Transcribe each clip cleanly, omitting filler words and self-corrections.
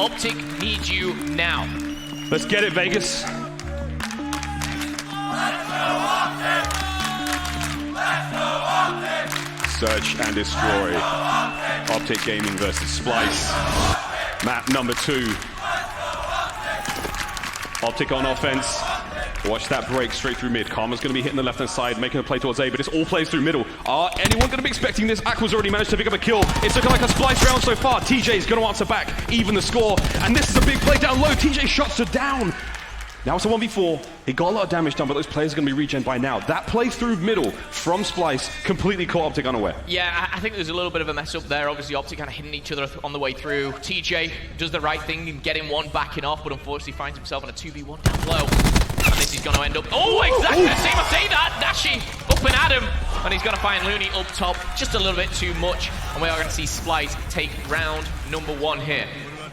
OpTic needs you now. Let's get it, Vegas. Let's go OpTic! Let's go OpTic! Search and destroy. OpTic Gaming versus Splyce. Map number 2. OpTic on offense. Watch that break straight through mid. Karma's going to be hitting the left-hand side, making a play towards A, but it's all plays through middle. Are anyone going to be expecting this? Aqua's already managed to pick up a kill. It's looking like a Splyce round so far. TJ's going to answer back, even the score. And this is a big play down low. TJ shots her down. Now it's a 1v4. He got a lot of damage done, but those players are going to be regen by now. That play through middle from Splyce completely caught OpTic unaware. Yeah, I think there's a little bit of a mess up there. Obviously, OpTic kind of hitting each other on the way through. TJ does the right thing in getting one backing off, but unfortunately finds himself in a 2v1 down low. And this is going to end up... Oh, exactly the same. I say that. Dashi up and at him. And he's going to find Looney up top. Just a little bit too much. And we are going to see Splyce take round number 1 here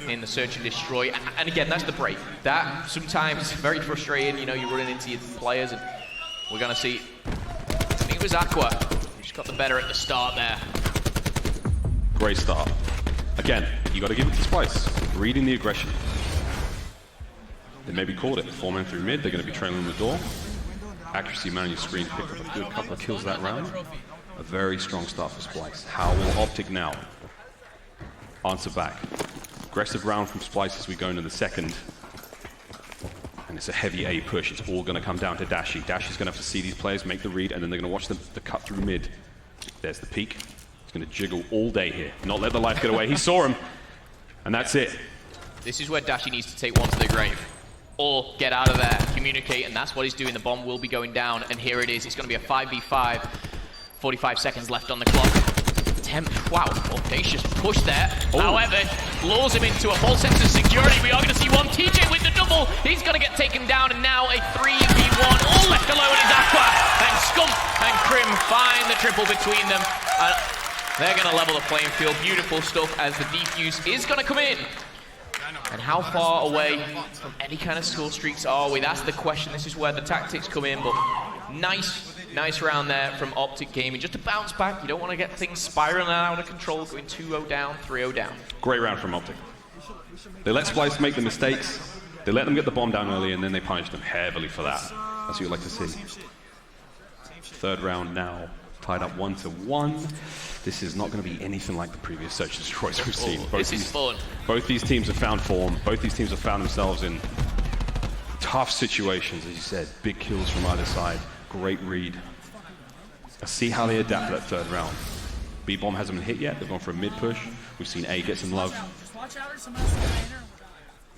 in the search and destroy. And again, that's the break. That sometimes very frustrating. You know, you're running into your players, and we're going to see... I think it was Aqua who just got the better at the start there. Great start. Again, you got to give it to Splyce. Reading the aggression. They maybe called it. 4 men through mid. They're going to be trailing the door. Accuracy man on your screen picked up a good couple of kills that round. A very strong start for Splyce. How will OpTic now answer back? Aggressive round from Splyce as we go into the second. And it's a heavy A push. It's all going to come down to Dashi. Dashi's going to have to see these players make the read, and then they're going to watch the cut through mid. There's the peek. He's going to jiggle all day here. Not let the life get away. He saw him. And that's it. This is where Dashi needs to take one to the grave. Or get out of there, communicate, and that's what he's doing. The bomb will be going down, and here it is. It's going to be a 5v5. 45 seconds left on the clock. Temp, wow, audacious push there. Oh. However, lures him into a false sense of security. We are going to see one TJ with the double. He's going to get taken down, and now a 3v1. All left alone is Aqua. And Scump and Krim find the triple between them. They're going to level the playing field. Beautiful stuff as the defuse is going to come in. And how far away from any kind of score streaks are we? That's the question. This is where the tactics come in, but nice round there from OpTic Gaming. Just to bounce back, you don't want to get things spiraling out of control, going 2-0 down, 3-0 down. Great round from OpTic. They let Splyce make the mistakes. They let them get the bomb down early, and then they punish them heavily for that. That's what you like to see. Third round now, tied up 1-1. This is not going to be anything like the previous search and destroys we've seen. This is fun. Both these teams have found form. Both these teams have found themselves in tough situations, as you said. Big kills from either side. Great read. Let's see how they adapt to that third round. B-bomb hasn't been hit yet. They've gone for a mid push. We've seen A get some love.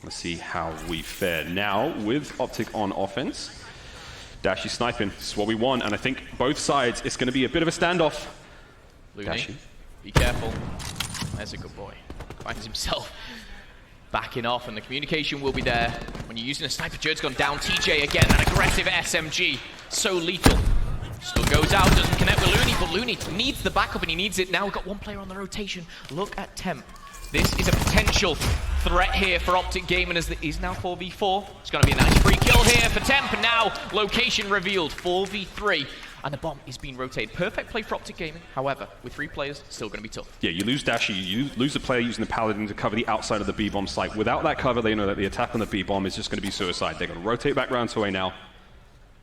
Let's see how we fare now with OpTic on offense. Dashi sniping. This is what we want, and I think both sides, it's going to be a bit of a standoff. Looney, Dashi. Be careful. There's a good boy. Finds himself backing off, and the communication will be there. When you're using a sniper, Jerd's gone down. TJ again, that aggressive SMG. So lethal. Still goes out, doesn't connect with Looney, but Looney needs the backup, and he needs it now. We've got one player on the rotation. Look at Temp. This is a potential threat here for OpTic Gaming as it is now 4v4. It's going to be a nice free kill here for Temp, and now location revealed, 4v3. And the bomb is being rotated. Perfect play for OpTic Gaming. However, with 3 players, still going to be tough. Yeah, you lose Dashi, you lose the player using the Paladin to cover the outside of the B-bomb site. Without that cover, they know that the attack on the B-bomb is just going to be suicide. They're going to rotate back round to A now,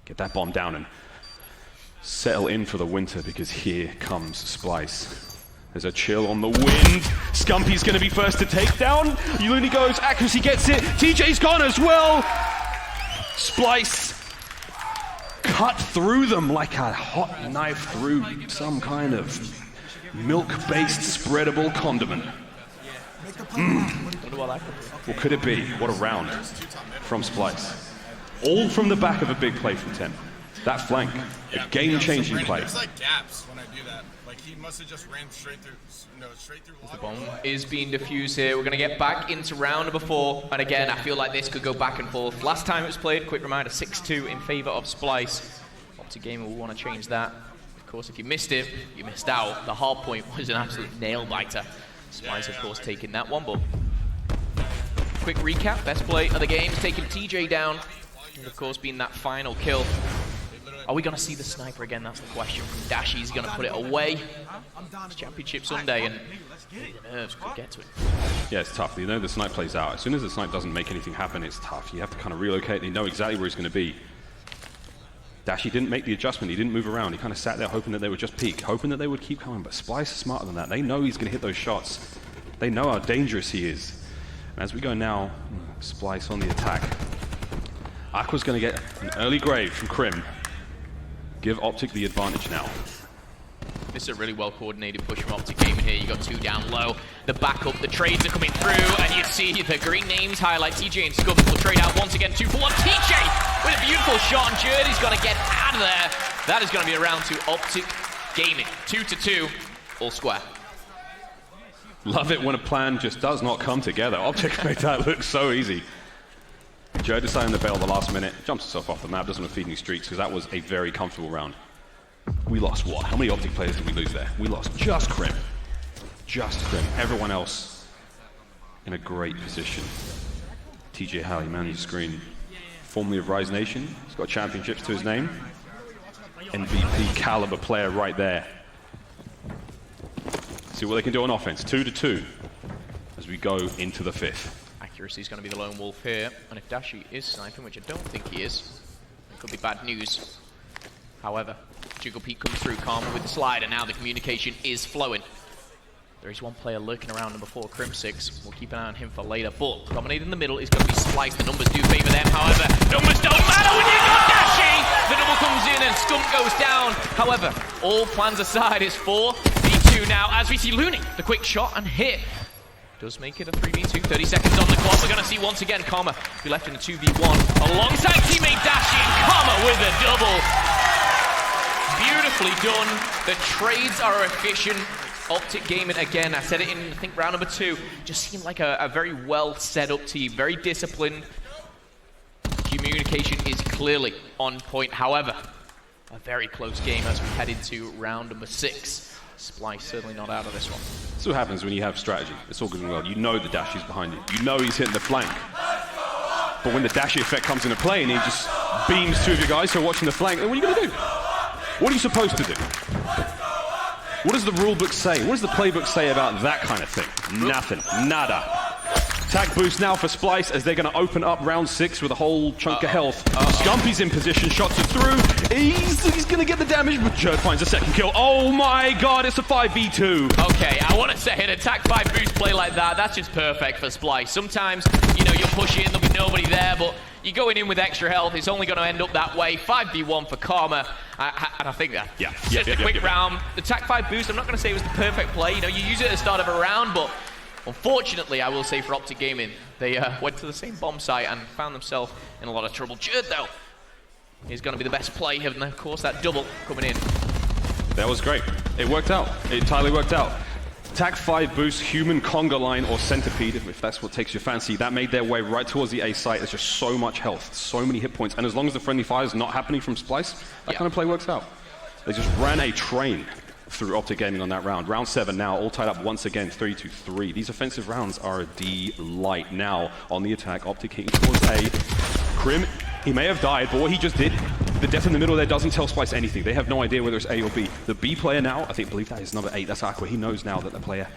get that bomb down, and settle in for the winter, because here comes Splyce. There's a chill on the wind. Scumpy's going to be first to take down. Looney goes, accuracy gets it. TJ's gone as well. Splyce cut through them like a hot knife through some kind of milk-based spreadable condiment. What could it be? What a round from Splyce. All from the back of a big play from Temp. That flank, a game-changing play. There's like gaps when I do that. Like he must have just ran straight through, straight through. The bomb is being diffused here. We're going to get back into round number 4. And again, I feel like this could go back and forth. Last time it was played, quick reminder, 6-2 in favor of Splyce. OpTic Gaming will want to change that. Of course, if you missed it, you missed out. The hard point was an absolute nail-biter. Splyce, of course, taking that one, but quick recap. Best play of the game is taking TJ down. And of course, being that final kill. Are we going to see the sniper again? That's the question from Dashi. He's going to put it away. It's Championship Sunday, and The nerves could get to him. Yeah, it's tough. You know the snipe plays out. As soon as the snipe doesn't make anything happen, it's tough. You have to kind of relocate. You know exactly where he's going to be. Dashi didn't make the adjustment. He didn't move around. He kind of sat there hoping that they would just peek, hoping that they would keep coming. But Splyce is smarter than that. They know he's going to hit those shots. They know how dangerous he is. And as we go now, Splyce on the attack. Aqua's going to get an early grave from Crim. Give OpTic the advantage now. This is a really well-coordinated push from OpTic Gaming here. You got two down low. The backup, the trades are coming through, and you see the green names highlight. TJ and Scum will trade out once again, 2-for-1. TJ with a beautiful shot, and Journey's going to get out of there. That is going to be a round to OpTic Gaming. 2-2, all square. Love it when a plan just does not come together. OpTic made that look so easy. Joe deciding to bail the last minute, jumps himself off the map, doesn't want to feed any streaks, because that was a very comfortable round. We lost what? How many OpTic players did we lose there? We lost just Crim. Just Crim. Everyone else in a great position. TJ Halley, man on your screen. Formerly of Rise Nation. He's got championships to his name. MVP caliber player right there. See what they can do on offense. 2-2 as we go into the fifth. Accuracy is going to be the lone wolf here, and if Dashi is sniping, which I don't think he is, it could be bad news. However, Jiggle Pete comes through, Karma with the slide, and now the communication is flowing. There is one player lurking around number 4, Crim6. We'll keep an eye on him for later, but dominating in the middle is going to be Splyce. The numbers do favour them, however, numbers don't matter when you got Dashi! The double comes in and Scum goes down. However, all plans aside, it's 4v2 now, as we see Looney, the quick shot and hit. Does make it a 3v2, 30 seconds on the clock. We're going to see once again Karma be left in a 2v1 alongside teammate Dashi, and Karma with a double. Beautifully done. The trades are efficient. OpTic Gaming, again, I said it in, I think, round number 2, just seemed like a very well set up team, very disciplined. Communication is clearly on point. However, a very close game as we head into round number 6. Splyce certainly not out of this one. That's what happens when you have strategy. It's all good and well. You know the Dashi is behind you. You know he's hitting the flank. But when the Dashi effect comes into play and he just beams 2 of your guys who are watching the flank, then what are you going to do? What are you supposed to do? What does the rule book say? What does the playbook say about that kind of thing? Nothing. Nada. Attack boost now for Splyce as they're going to open up round 6 with a whole chunk of health. Scumpy's in position, shots are through. He's going to get the damage, but Jerd finds a second kill. Oh my god, it's a 5v2. Okay, I want to say an attack 5 boost play like that, that's just perfect for Splyce. Sometimes, you know, you'll push in, there'll be nobody there, but you're going in with extra health, it's only going to end up that way. 5v1 for Karma, and I think that just a quick round. The attack 5 boost, I'm not going to say it was the perfect play. You know, you use it at the start of a round, but unfortunately, I will say for OpTic Gaming, they went to the same bomb site and found themselves in a lot of trouble. Jerd, though, is going to be the best play, and of course that double coming in. That was great. It worked out. It entirely worked out. Attack 5 boost, human conga line or centipede, if that's what takes your fancy. That made their way right towards the A site. There's just so much health, so many hit points. And as long as the friendly fire is not happening from Splyce, that kind of play works out. They just ran a train through OpTic Gaming on that round. Round 7 now, all tied up once again, 3-3. These offensive rounds are a delight. Now, on the attack, OpTic hitting towards A. Crim, he may have died, but what he just did, the death in the middle there doesn't tell Splyce anything. They have no idea whether it's A or B. The B player now, I believe that is number 8, that's Aqua. He knows now that the player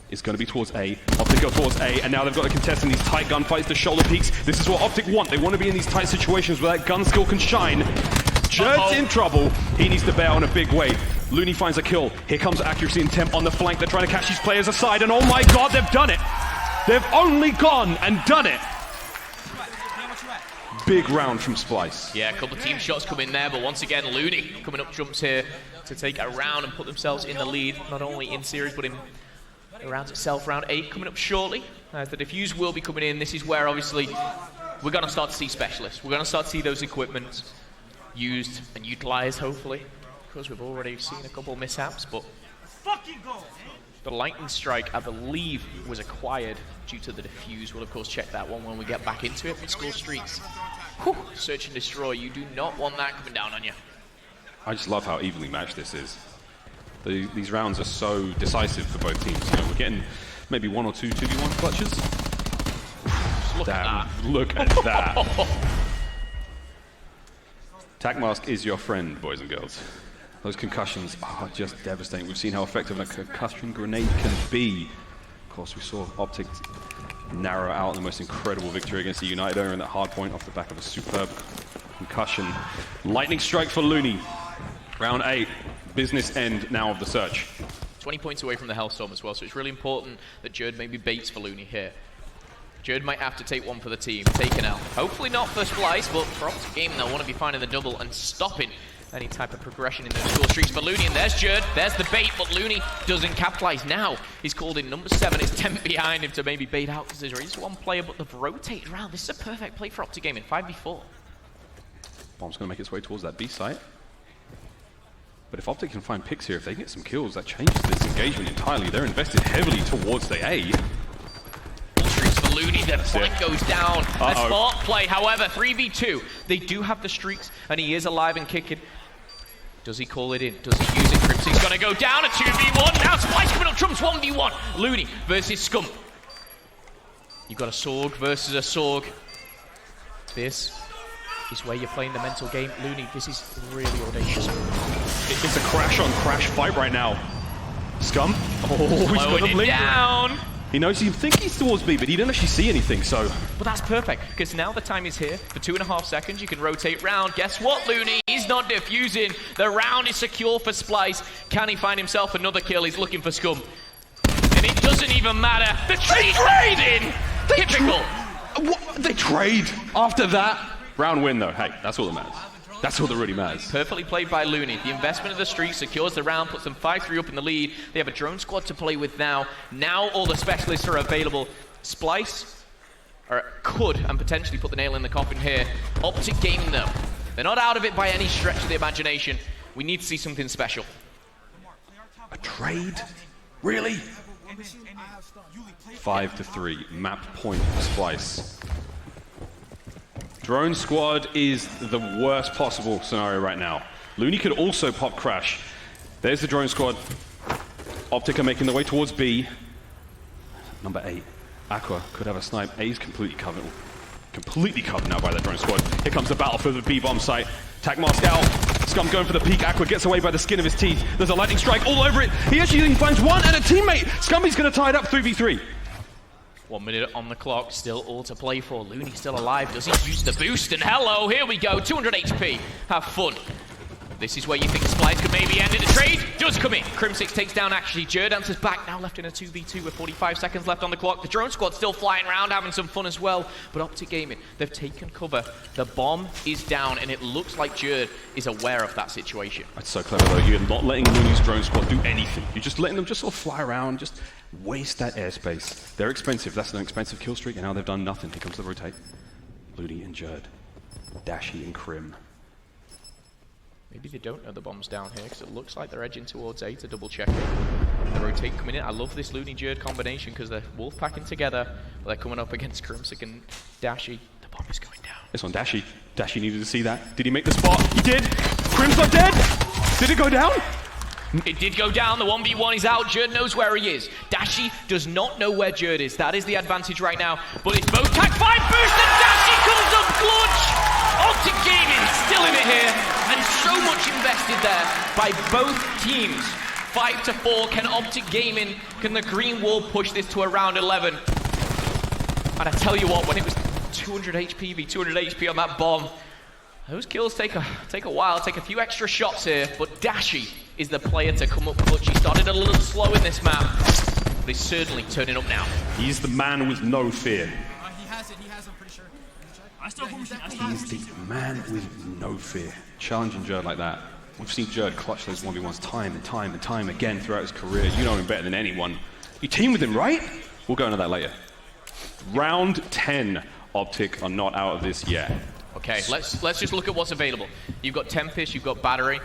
is going to be towards A. OpTic go towards A, and now they've got to contest in these tight gunfights, the shoulder peaks. This is what OpTic want. They want to be in these tight situations where that gun skill can shine. Jerd's in trouble. He needs to bail in a big way. Looney finds a kill. Here comes accuracy and temp on the flank. They're trying to catch these players aside, and oh my god, they've done it! They've only gone and done it! Big round from Splyce. Yeah, a couple of team shots come in there, but once again, Looney coming up jumps here to take a round and put themselves in the lead, not only in series, but in the round itself. Round 8 coming up shortly. The defuse will be coming in. This is where, obviously, we're going to start to see specialists. We're going to start to see those equipment used and utilized, hopefully, because we've already seen a couple of mishaps, but the lightning strike, I believe, was acquired due to the defuse. We'll of course check that one when we get back into it. But score streaks, whew, search and destroy. You do not want that coming down on you. I just love how evenly matched this is. These rounds are so decisive for both teams. You know, we're getting maybe 1 or 2 2v1 clutches. Look at that. Look at that. Tac mask is your friend, boys and girls. Those concussions are just devastating. We've seen how effective a concussion grenade can be. course, we saw OpTic narrow out the most incredible victory against the United owner in that hard point off the back of a superb concussion. Lightning strike for Looney. Round 8, business end now of the search. 20 points away from the Hellstorm as well, so it's really important that Jerd maybe baits for Looney here. Jerd might have to take one for the team, taken out. Hopefully not for Splyce, but for OpTic Gaming, they'll want to be finding the double and stopping any type of progression in those score streaks for Looney. And there's Jerd, there's the bait, but Looney doesn't capitalize now. He's called in number 7, it's 10 behind him to maybe bait out because there's just one player, but they've rotated around. This is a perfect play for OpTic Gaming, 5v4. Bomb's going to make its way towards that B site. But if OpTic can find picks here, if they get some kills, that changes this engagement entirely. They're invested heavily towards the A. Streaks for Looney, the flank goes down. A smart play, however, 3v2. They do have the streaks, and he is alive and kicking. Does he call it in? Does he use it? Crimson's going to go down, a 2v1. Now Splyce coming up, Trump's 1v1. Looney versus Scum. You've got a Sorg versus a Sorg. This is where you're playing the mental game. Looney, this is really audacious. It's a crash-on-crash fight right now. Scum. Oh, he's got him down. He knows you think he's towards B, but he didn't actually see anything, so... Well, that's perfect, because now the time is here. For 2.5 seconds, you can rotate round. Guess what, Looney? He's not defusing. The round is secure for Splyce. Can he find himself another kill? He's looking for Scum. And it doesn't even matter. The trade in! Typical. What? They trade after that? Round win, though. Hey, that's all that matters. That's all that really matters. Perfectly played by Looney. The investment of the streak secures the round, puts them 5-3 up in the lead. They have a drone squad to play with now. Now all the specialists are available. Splyce could and potentially put the nail in the coffin here. OpTic Gaming, though. They're not out of it by any stretch of the imagination. We need to see something special. A trade? Really? 5-3. Map point for Splyce. Drone squad is the worst possible scenario right now. Looney could also pop crash. There's the drone squad. OpTic are making their way towards B. Number 8. Aqua could have a snipe. A's completely covered now by the drone squad. Here comes the battle for the B bomb site. Tac mask out. Scum going for the peak. Aqua gets away by the skin of his teeth. There's a lightning strike all over it. He actually finds one and a teammate. Scumby's going to tie it up 3v3. 1 minute on the clock, still all to play for. Looney still alive. Does he use the boost? And hello, here we go. 200 HP. Have fun. This is where you think Splyce could maybe end it. The trade does come in. Crim6 takes down actually. Jerd answers back. Now left in a 2v2 with 45 seconds left on the clock. The drone squad still flying around, having some fun as well. But OpTic Gaming, they've taken cover. The bomb is down, and it looks like Jerd is aware of that situation. That's so clever, though. You're not letting Looney's drone squad do anything. You're just letting them just sort of fly around, just waste that airspace. They're expensive. That's an expensive kill streak, and now they've done nothing. Here comes the rotate. Looney and Jerd. Dashy and Crim. Maybe they don't know the bomb's down here, because it looks like they're edging towards A to double check it. The rotate coming in. I love this Looney Jerd combination, because they're wolf packing together, but they're coming up against Crimsic and Dashy. The bomb is going down. It's on Dashy. Dashy needed to see that. Did he make the spot? He did. Crim's not dead. Did it go down? It did go down. The 1v1 is out. Jerd knows where he is. Dashy does not know where Jerd is. That is the advantage right now. But it's both tag 5 boost, and Dashy comes up clutch. OpTic Gaming still in it here, and so much invested there by both teams. 5-4. Can OpTic Gaming, can the green wall push this to around 11? And I tell you what, when it was 200 HP v 200 HP on that bomb, those kills take a while, take a few extra shots here, but Dashy is the player to come up clutch. He started a little slow in this map, but he's certainly turning up now. He's the man with no fear. He has it, I'm pretty sure. He's the man with no fear. Challenging Jerd like that. We've seen Jerd clutch those 1v1s time and time and time again throughout his career. You know him better than anyone. You team with him, right? We'll go into that later. Round 10. OpTic are not out of this yet. Okay, let's just look at what's available. You've got Tempest, you've got Battery.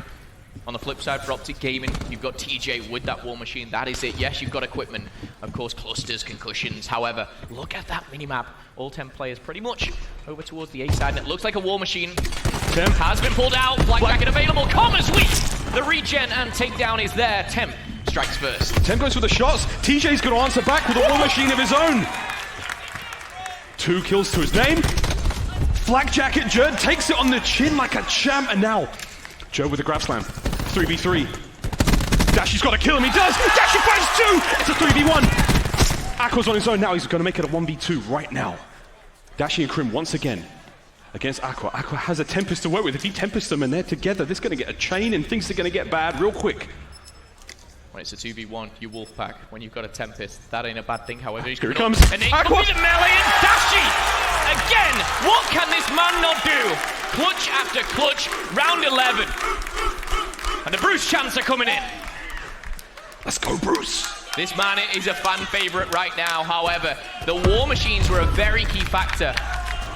On the flip side, for OpTic Gaming, you've got TJ with that War Machine. That is it. Yes, you've got equipment. Of course, clusters, concussions. However, look at that minimap. All 10 players pretty much over towards the A side. And it looks like a War Machine Temp has been pulled out. Black Jacket available. Commas weak. The regen and takedown is there. Temp strikes first. Temp goes for the shots. TJ's going to answer back with a War Machine of his own. 2 kills to his name. Flak Jacket, Jerd takes it on the chin like a champ. And now, Jerd with a grab slam. 3v3. Dashy's got to kill him. He does. Dashy finds 2. It's a 3v1. Aqua's on his own now. He's going to make it a 1v2 right now. Dashi and Crim once again against Aqua. Aqua has a Tempest to work with. If he Tempests them and they're together, this is going to get a chain and things are going to get bad real quick. When it's a 2v1, you Wolfpack. When you've got a Tempest, that ain't a bad thing. However, he's Here it coming comes. up, and it Aqua! could be the melee and Dashi! Again, what can this man not do? Clutch after clutch, round 11. And the Bruce chants are coming in. Let's go, Bruce. This man is a fan favorite right now. However, the War Machines were a very key factor.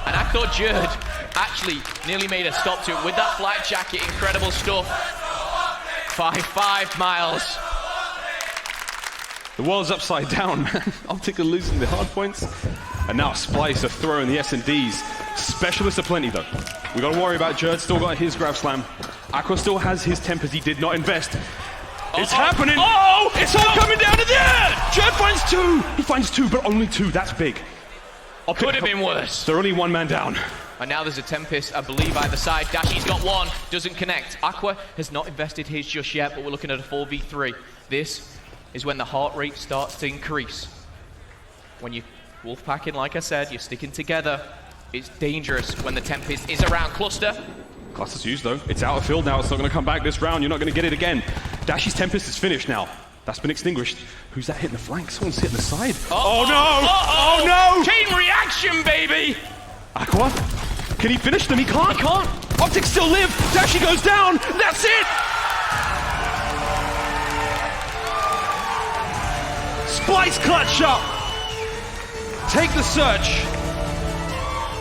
And I thought Jerd actually nearly made a stop to it with that flight jacket. Incredible stuff. 5-5 Miles. The world's upside down, man. OpTic are losing the hard points. And now Splyce are throwing the S&Ds. Specialists are plenty, though. We got to worry about Jerd. Still got his grab slam. Aqua still has his Tempest. He did not invest. It's happening. Oh! It's all coming down to the end. Jerd finds two. He finds two, but only two. That's big. Could have been worse. They're only one man down. And now there's a Tempest, I believe, either side. Dashi's got one, doesn't connect. Aqua has not invested his just yet, but we're looking at a 4v3. This is when the heart rate starts to increase. When you're Wolfpacking, like I said, you're sticking together. It's dangerous when the Tempest is around cluster. Cluster's used, though. It's out of field now. It's not going to come back this round. You're not going to get it again. Dashi's Tempest is finished now. That's been extinguished. Who's that hitting the flank? Someone's hitting the side. Oh no! Oh no! Chain reaction, baby! Aqua? Can he finish them? He can't. He can't. OpTic still live. Dashi goes down. That's it. Splyce clutch up. Take the search.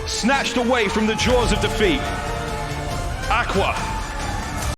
Snatched away from the jaws of defeat. Aqua